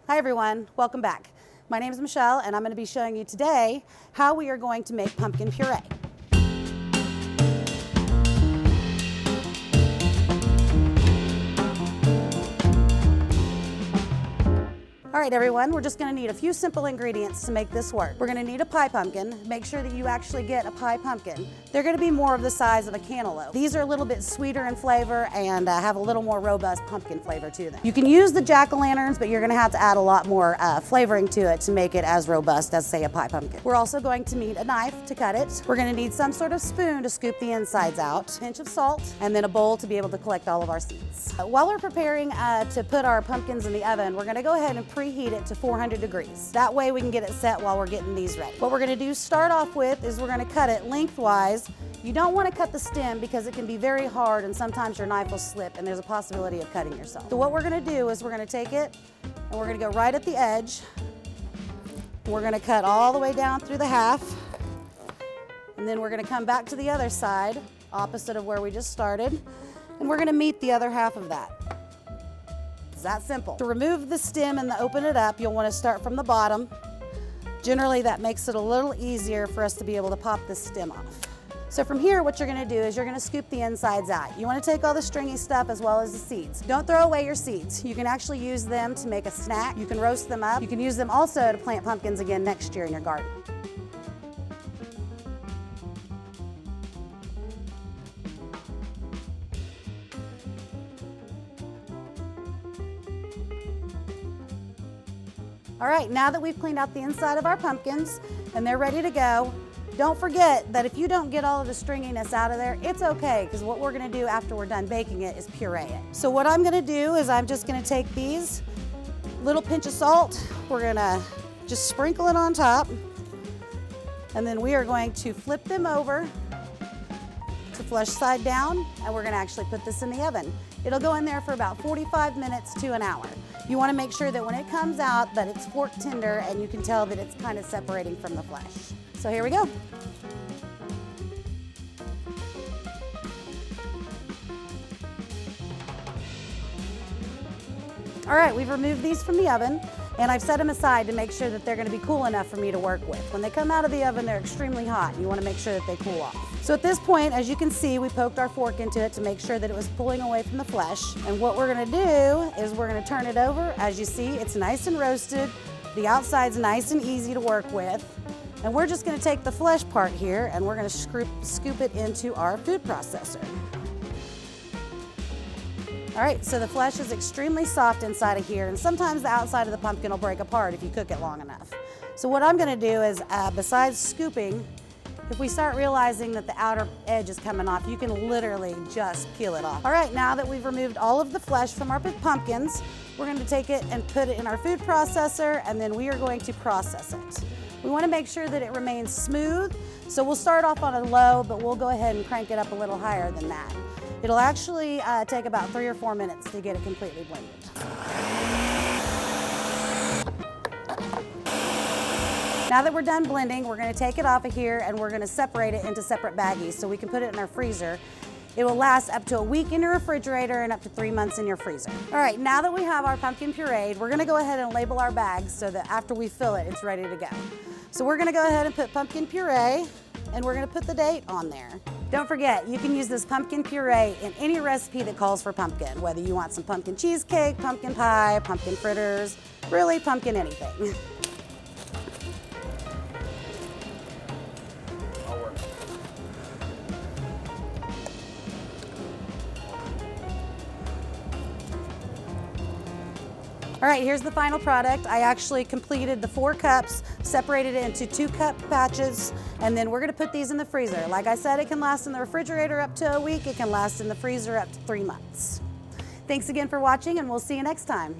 Hi everyone, welcome back. My name is Michelle and I'm going to be showing you today how we are going to make pumpkin puree. All right everyone, we're just going to need a few simple ingredients to make this work. We're going to need a pie pumpkin. Make sure that you actually get a pie pumpkin. They're going to be more of the size of a cantaloupe. These are a little bit sweeter in flavor and have a little more robust pumpkin flavor to them. You can use the jack-o'-lanterns, but you're going to have to add a lot more flavoring to it to make it as robust as, say, a pie pumpkin. We're also going to need a knife to cut it. We're going to need some sort of spoon to scoop the insides out, a pinch of salt, and then a bowl to be able to collect all of our seeds. While we're preparing to put our pumpkins in the oven, we're going to go ahead and preheat it to 400 degrees. That way we can get it set while we're getting these ready. What we're going to do start off with is we're going to cut it lengthwise. You don't want to cut the stem because it can be very hard and sometimes your knife will slip and there's a possibility of cutting yourself. So what we're going to do is we're going to take it and we're going to go right at the edge. We're going to cut all the way down through the half, and then we're going to come back to the other side opposite of where we just started, and we're going to meet the other half of that. It's that simple. To remove the stem and open it up, you'll want to start from the bottom. Generally, that makes it a little easier for us to be able to pop this stem off. So from here, what you're going to do is you're going to scoop the insides out. You want to take all the stringy stuff as well as the seeds. Don't throw away your seeds. You can actually use them to make a snack. You can roast them up. You can use them also to plant pumpkins again next year in your garden. All right, now that we've cleaned out the inside of our pumpkins and they're ready to go, don't forget that if you don't get all of the stringiness out of there, it's okay, because what we're gonna do after we're done baking it is puree it. So what I'm gonna do is I'm just gonna take these, little pinch of salt, we're gonna just sprinkle it on top, and then we are going to flip them over to flush side down, and we're gonna actually put this in the oven. It'll go in there for about 45 minutes to an hour. You wanna make sure that when it comes out that it's fork tender and you can tell that it's kind of separating from the flesh. So here we go. All right, we've removed these from the oven and I've set them aside to make sure that they're gonna be cool enough for me to work with. When they come out of the oven, they're extremely hot. You wanna make sure that they cool off. So at this point, as you can see, we poked our fork into it to make sure that it was pulling away from the flesh. And what we're gonna do is we're gonna turn it over. As you see, it's nice and roasted. The outside's nice and easy to work with. And we're just gonna take the flesh part here and we're gonna scoop it into our food processor. All right, so the flesh is extremely soft inside of here, and sometimes the outside of the pumpkin will break apart if you cook it long enough. So what I'm gonna do is, besides scooping, if we start realizing that the outer edge is coming off, you can literally just peel it off. All right, now that we've removed all of the flesh from our pumpkins, we're gonna take it and put it in our food processor, and then we are going to process it. We wanna make sure that it remains smooth, so we'll start off on a low, but we'll go ahead and crank it up a little higher than that. It'll actually take about 3 or 4 minutes to get it completely blended. Now that we're done blending, we're gonna take it off of here and we're gonna separate it into separate baggies so we can put it in our freezer. It will last up to a week in your refrigerator and up to 3 months in your freezer. All right, now that we have our pumpkin pureed, we're gonna go ahead and label our bags so that after we fill it, it's ready to go. So we're gonna go ahead and put pumpkin puree, and we're gonna put the date on there. Don't forget, you can use this pumpkin puree in any recipe that calls for pumpkin, whether you want some pumpkin cheesecake, pumpkin pie, pumpkin fritters, really pumpkin anything. All right, here's the final product. I actually completed the 4 cups, separated it into 2-cup batches, and then we're gonna put these in the freezer. Like I said, it can last in the refrigerator up to a week. It can last in the freezer up to 3 months. Thanks again for watching, and we'll see you next time.